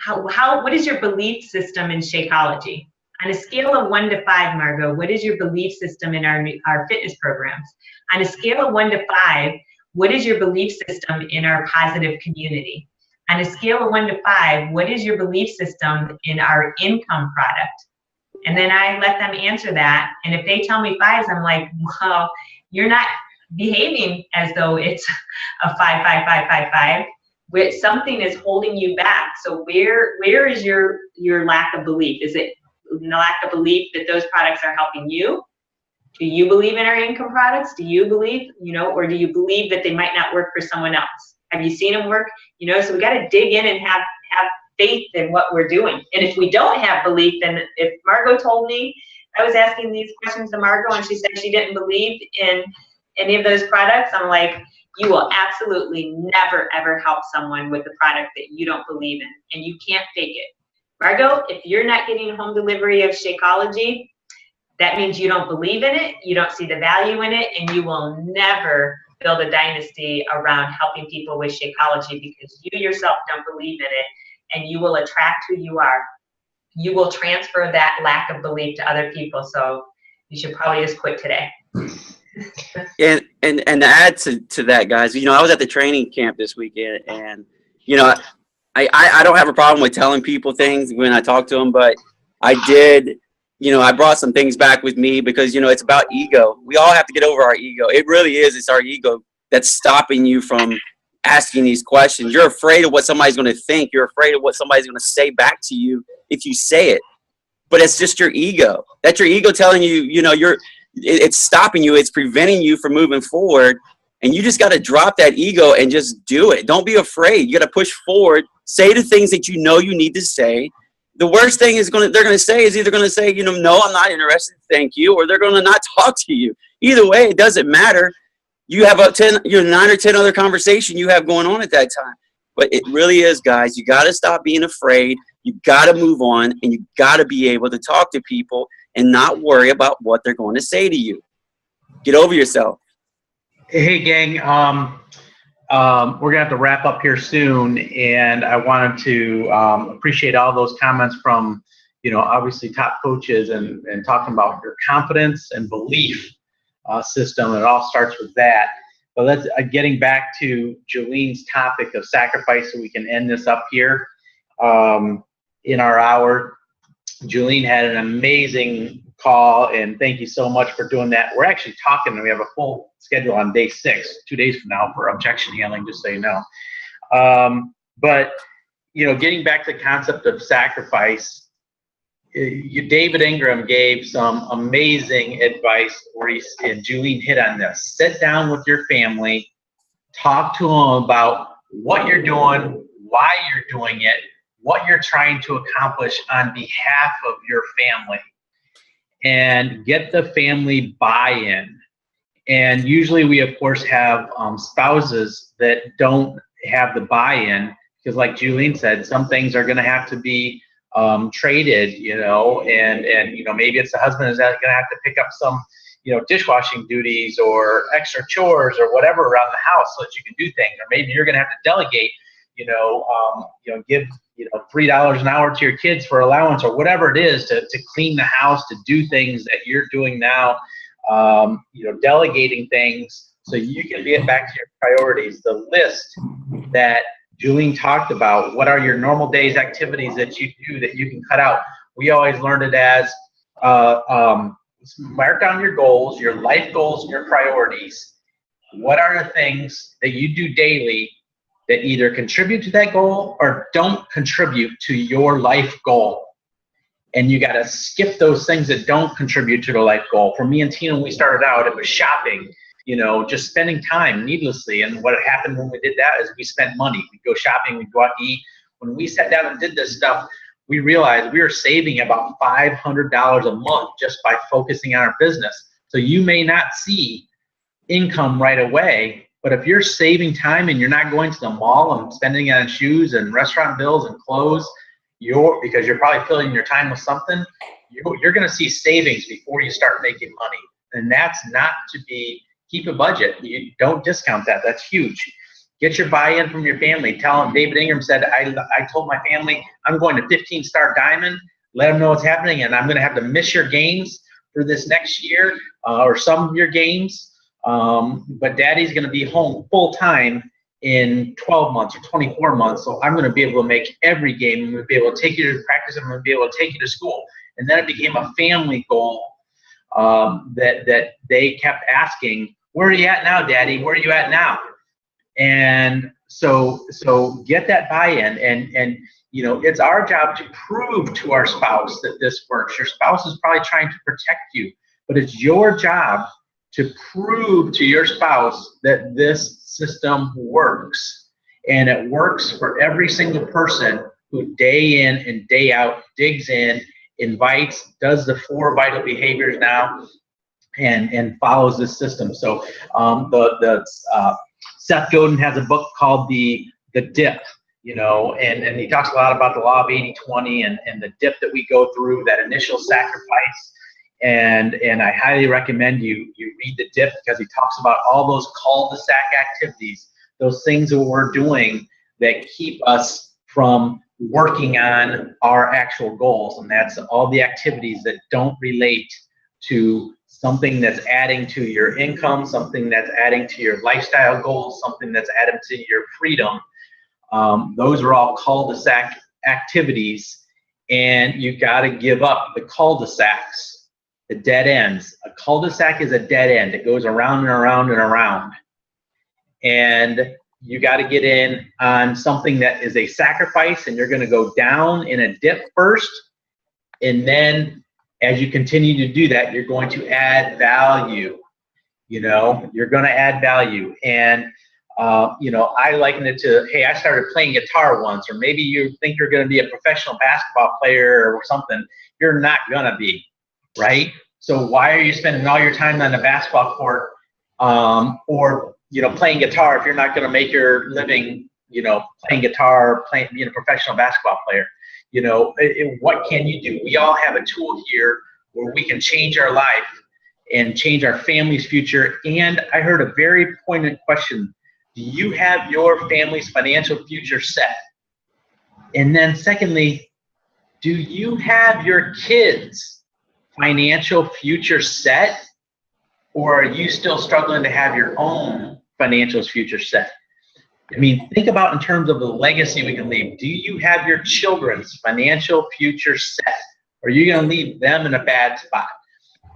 what is your belief system in Shakeology? On a scale of 1 to 5, Margot, what is your belief system in our fitness programs? On a scale of 1 to 5, what is your belief system in our positive community? On a scale of 1 to 5, what is your belief system in our income product? And then I let them answer that. And if they tell me 5s, I'm like, well, you're not behaving as though it's a 5, 5, 5, 5, 5. Where something is holding you back. So where is your lack of belief? Is it lack of belief that those products are helping you? Do you believe in our income products? Do you believe, or do you believe that they might not work for someone else? Have you seen them work? So we got to dig in and have faith in what we're doing. And if we don't have belief, then if Margot told me, I was asking these questions to Margot and she said she didn't believe in any of those products, I'm like, you will absolutely never, ever help someone with a product that you don't believe in, and you can't fake it. Margot, if you're not getting home delivery of Shakeology, that means you don't believe in it, you don't see the value in it, and you will never build a dynasty around helping people with Shakeology because you yourself don't believe in it, and you will attract who you are. You will transfer that lack of belief to other people, so you should probably just quit today. And to add to that, guys, I was at the training camp this weekend, and I don't have a problem with telling people things when I talk to them, but I did, I brought some things back with me because, it's about ego. We all have to get over our ego. It really is. It's our ego that's stopping you from asking these questions. You're afraid of what somebody's going to think. You're afraid of what somebody's going to say back to you if you say it. But it's just your ego. That's your ego telling you, it's stopping you. It's preventing you from moving forward. And you just got to drop that ego and just do it. Don't be afraid. You got to push forward. Say the things that you need to say. The worst thing they're going to say is either going to say, no, I'm not interested, thank you, or they're going to not talk to you. Either way, it doesn't matter. You have 9 or 10 other conversations you have going on at that time. But it really is, guys, you got to stop being afraid. You got to move on, and you got to be able to talk to people and not worry about what they're going to say to you. Get over yourself. Hey, gang. We're going to have to wrap up here soon, and I wanted to appreciate all those comments from, obviously top coaches and talking about your confidence and belief system. It all starts with that. But let's getting back to Julene's topic of sacrifice, so we can end this up here in our hour. Julene had an amazing call, and thank you so much for doing that. We're actually talking, and we have a full schedule on day 6, 2 days from now, for objection handling, just so you know. But, getting back to the concept of sacrifice, David Ingram gave some amazing advice and Julene hit on this. Sit down with your family, talk to them about what you're doing, why you're doing it, what you're trying to accomplish on behalf of your family, and get the family buy-in. And usually we, of course, have spouses that don't have the buy-in, because like Julene said, some things are going to have to be traded, and maybe it's the husband is going to have to pick up some, dishwashing duties or extra chores or whatever around the house so that you can do things. Or maybe you're going to have to delegate, give, $3 an hour to your kids for allowance or whatever it is to clean the house, to do things that you're doing now, delegating things so you can get back to your priorities. The list that Julene talked about what are your normal days activities that you do that you can cut out. We always learned it as mark down your goals, your life goals, and your priorities. What are the things that you do daily that either contribute to that goal or don't contribute to your life goal? And you got to skip those things that don't contribute to the life goal. For me and Tina, when we started out, it was shopping, just spending time needlessly. And what happened when we did that is we spent money. We'd go shopping, we'd go out to eat. When we sat down and did this stuff, we realized we were saving about $500 a month just by focusing on our business. So you may not see income right away, but if you're saving time and you're not going to the mall and spending it on shoes and restaurant bills and clothes, because you're probably filling your time with something, you're going to see savings before you start making money. And that's not to keep a budget. You don't discount that. That's huge. Get your buy-in from your family. Tell them, David Ingram said, I told my family, I'm going to 15-star diamond, let them know what's happening, and I'm going to have to miss your games for this next year or some of your games. But daddy's going to be home full time in 12 months or 24 months. So I'm going to be able to make every game. I'm going to be able to take you to practice. I'm going to be able to take you to school. And then it became a family goal that they kept asking, where are you at now, Daddy? Where are you at now? And so get that buy-in, and it's our job to prove to our spouse that this works. Your spouse is probably trying to protect you, but it's your job to prove to your spouse that this system works. And it works for every single person who day in and day out digs in, invites, does the 4 vital behaviors now, and follows this system. So Seth Godin has a book called The Dip, and he talks a lot about the law of 80-20 and the dip that we go through, that initial sacrifice. And I highly recommend you read The Dip, because he talks about all those cul-de-sac activities, those things that we're doing that keep us from working on our actual goals. And that's all the activities that don't relate to something that's adding to your income, something that's adding to your lifestyle goals, something that's adding to your freedom. Those are all cul-de-sac activities, and you got to give up the cul-de-sacs, the dead ends. A cul-de-sac is a dead end. It goes around and around and around. And you got to get in on something that is a sacrifice, and you're going to go down in a dip first, and then as you continue to do that, you're going to add value. You're going to add value. And I liken it to, hey, I started playing guitar once, or maybe you think you're going to be a professional basketball player or something. You're not going to be, right? So why are you spending all your time on the basketball court or playing guitar if you're not going to make your living, playing guitar, being a professional basketball player? What can you do? We all have a tool here where we can change our life and change our family's future. And I heard a very poignant question. Do you have your family's financial future set? And then secondly, do you have your kids' financial future set? Or are you still struggling to have your own financial future set? I mean, think about in terms of the legacy we can leave. Do you have your children's financial future set? Or are you going to leave them in a bad spot?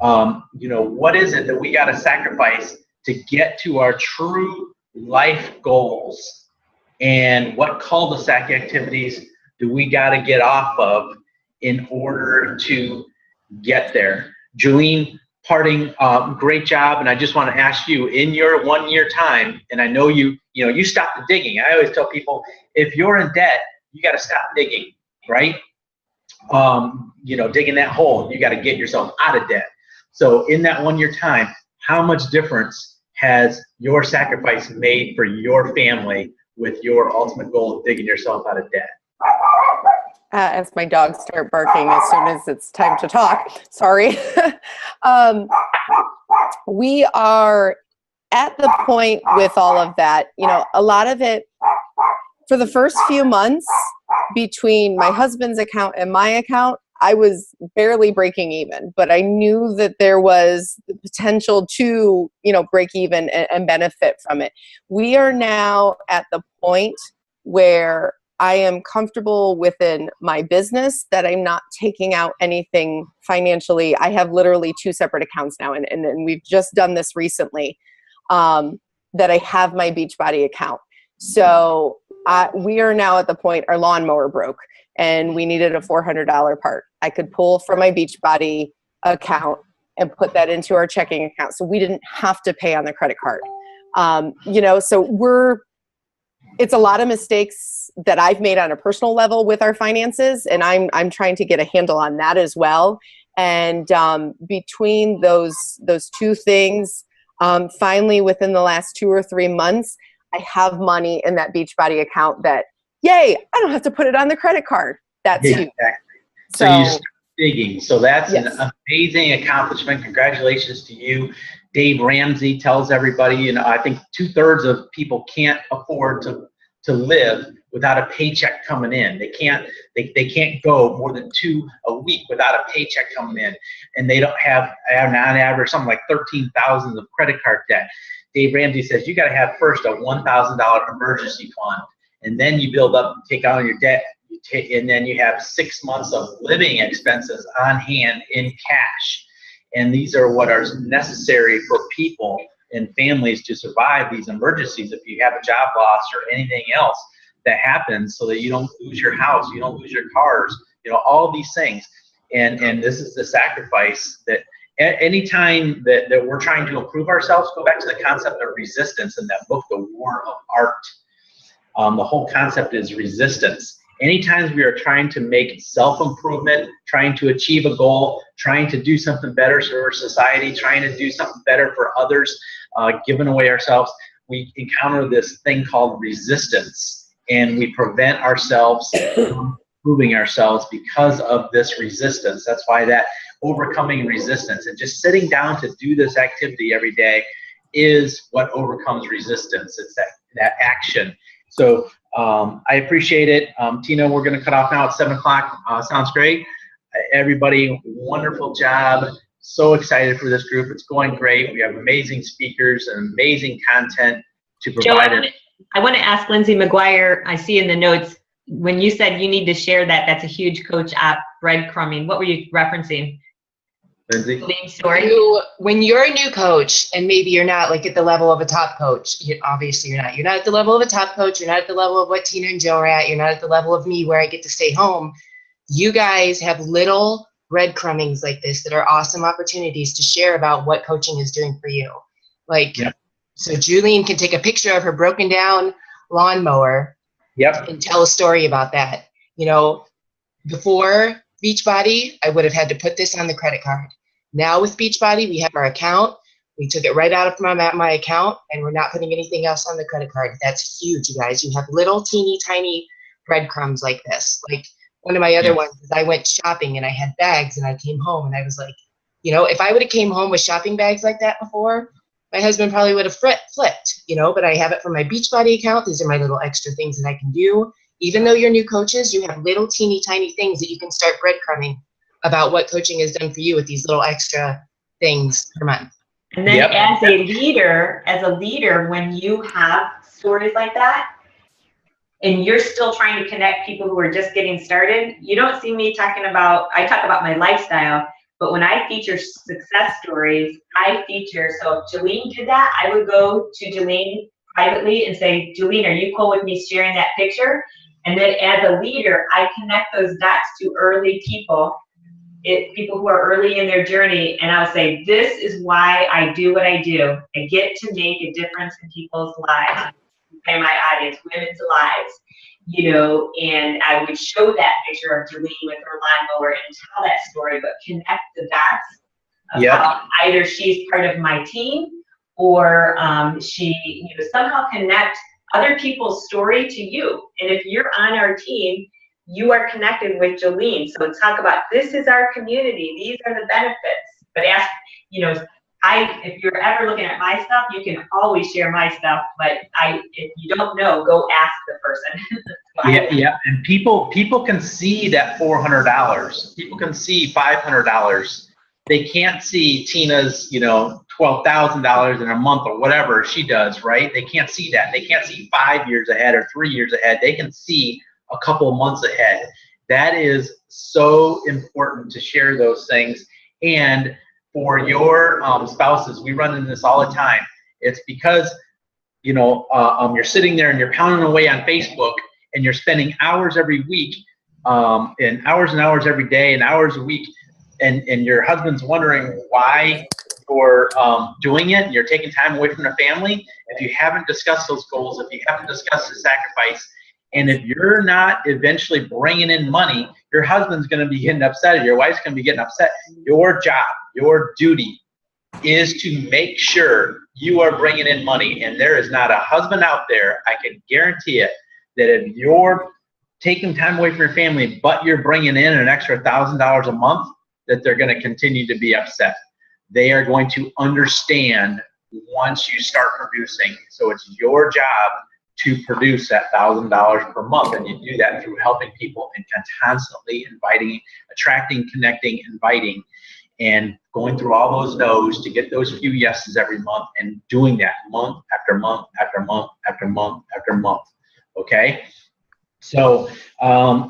What is it that we got to sacrifice to get to our true life goals? And what cul-de-sac activities do we got to get off of in order to get there? Julene, parting, great job. And I just want to ask you, in your 1 year time, and I know you stopped the digging. I always tell people, if you're in debt, you got to stop digging, right? Digging that hole, you got to get yourself out of debt. So in that 1 year time, how much difference has your sacrifice made for your family with your ultimate goal of digging yourself out of debt? As my dogs start barking as soon as it's time to talk. Sorry. We are at the point with all of that, a lot of it, for the first few months between my husband's account and my account, I was barely breaking even, but I knew that there was the potential to, break even and benefit from it. We are now at the point where I am comfortable within my business, that I'm not taking out anything financially. I have literally 2 separate accounts now, and we've just done this recently, that I have my Beachbody account. So we are now at the point, our lawnmower broke and we needed a $400 part. I could pull from my Beachbody account and put that into our checking account. So we didn't have to pay on the credit card. You know, so it's a lot of mistakes that I've made on a personal level with our finances, and I'm trying to get a handle on that as well. And between those 2 things, finally within the last 2 or 3 months, I have money in that Beachbody account that, yay, I don't have to put it on the credit card. That's huge. Exactly. So you start digging. So that's yes. an amazing accomplishment. Congratulations to you. Dave Ramsey tells everybody, you know, I think 2/3 of people can't afford to live without a paycheck coming in. They can't go more than 2 a week without a paycheck coming in, and they don't have on average something like 13,000 of credit card debt. Dave Ramsey says you got to have first a $1,000 emergency fund, and then you build up, take out your debt, and then you have 6 months of living expenses on hand in cash. And these are what are necessary for people and families to survive these emergencies if you have a job loss or anything else that happens, so that you don't lose your house, you don't lose your cars, you know, all these things. And this is the sacrifice that anytime that we're trying to improve ourselves, go back to the concept of resistance in that book, The War of Art. The whole concept is resistance. Anytime we are trying to make self-improvement, trying to achieve a goal, trying to do something better for society, trying to do something better for others, giving away ourselves, we encounter this thing called resistance, and we prevent ourselves from improving ourselves because of this resistance. That's why that overcoming resistance and just sitting down to do this activity every day is what overcomes resistance. It's that action. So I appreciate it. Tina, we're going to cut off now at 7 o'clock. Sounds great. Everybody, wonderful job. So excited for this group. It's going great. We have amazing speakers and amazing content to provide. Joe, I want to ask Lindsay McGuire, I see in the notes, when you said you need to share that's a huge coach app, breadcrumbing. What were you referencing? Lindsay? Story? When you're a new coach and maybe you're not like at the level of a top coach, obviously you're not at the level of a top coach, you're not at the level of what Tina and Joe are at, you're not at the level of me where I get to stay home. You guys have little breadcrumbings like this that are awesome opportunities to share about what coaching is doing for you. Like, yep. So Julene can take a picture of her broken down lawnmower, yep, and tell a story about that. You know, before Beachbody, I would have had to put this on the credit card. Now with Beachbody, we have our account. We took it right out of my account, and we're not putting anything else on the credit card. That's huge, you guys. You have little teeny tiny breadcrumbs like this. Like one of my other ones is I went shopping and I had bags and I came home and I was like, you know, if I would have came home with shopping bags like that before, my husband probably would have flipped, you know, but I have it from my Beachbody account. These are my little extra things that I can do. Even though you're new coaches, you have little teeny tiny things that you can start breadcrumbing about what coaching has done for you with these little extra things per month. And then as a leader, when you have stories like that, and you're still trying to connect people who are just getting started, you don't see me I talk about my lifestyle, but when I feature success stories, so if Julene did that, I would go to Julene privately and say, Julene, are you cool with me sharing that picture? And then as a leader, I connect those dots to early people who are early in their journey, and I'll say, this is why I do what I do. I get to make a difference in people's lives, and my audience, women's lives, you know, and I would show that picture of Julene with her lawnmower and tell that story, but connect the dots about either she's part of my team or she, you know, somehow connect other people's story to you. And if you're on our team, you are connected with Julene. So talk about, this is our community. These are the benefits. But ask, you know, if you're ever looking at my stuff, you can always share my stuff. But if you don't know, go ask the person. Yeah. And people can see that $400. People can see $500 they can't see Tina's, $12,000 in a month or whatever she does, right? They can't see that. They can't see 5 years ahead or 3 years ahead. They can see a couple of months ahead. That is so important to share those things. And for your spouses, we run into this all the time. It's because, you're sitting there and you're pounding away on Facebook and you're spending hours every week and hours every day and hours a week. And your husband's wondering why you're doing it. You're taking time away from the family. If you haven't discussed those goals, if you haven't discussed the sacrifice, and if you're not eventually bringing in money, your husband's going to be getting upset, or your wife's going to be getting upset. Your job, your duty is to make sure you are bringing in money. And there is not a husband out there, I can guarantee it, that if you're taking time away from your family, but you're bringing in an extra $1,000 a month, that they're going to continue to be upset. They are going to understand once you start producing. So it's your job to produce that $1,000 per month, and you do that through helping people and constantly inviting, attracting, connecting, inviting, and going through all those no's to get those few yeses every month, and doing that month after month after month after month after month. Okay, so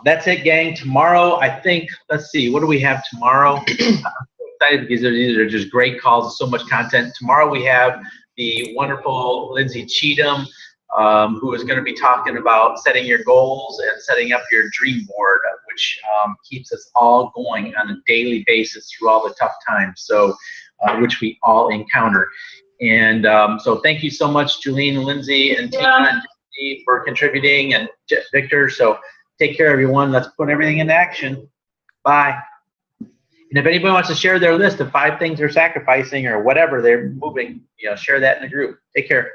that's it, gang. Tomorrow, I think, let's see, what do we have tomorrow? I'm so excited because these are just great calls, so much content. Tomorrow we have the wonderful Lindsay Cheatham, who is going to be talking about setting your goals and setting up your dream board, which keeps us all going on a daily basis through all the tough times, so which we all encounter. And so thank you so much, Julene, Lindsay, and Tina, and Jesse for contributing, and Victor. So take care, everyone. Let's put everything into action. Bye. And if anybody wants to share their list of 5 things they're sacrificing or whatever they're moving, share that in the group. Take care.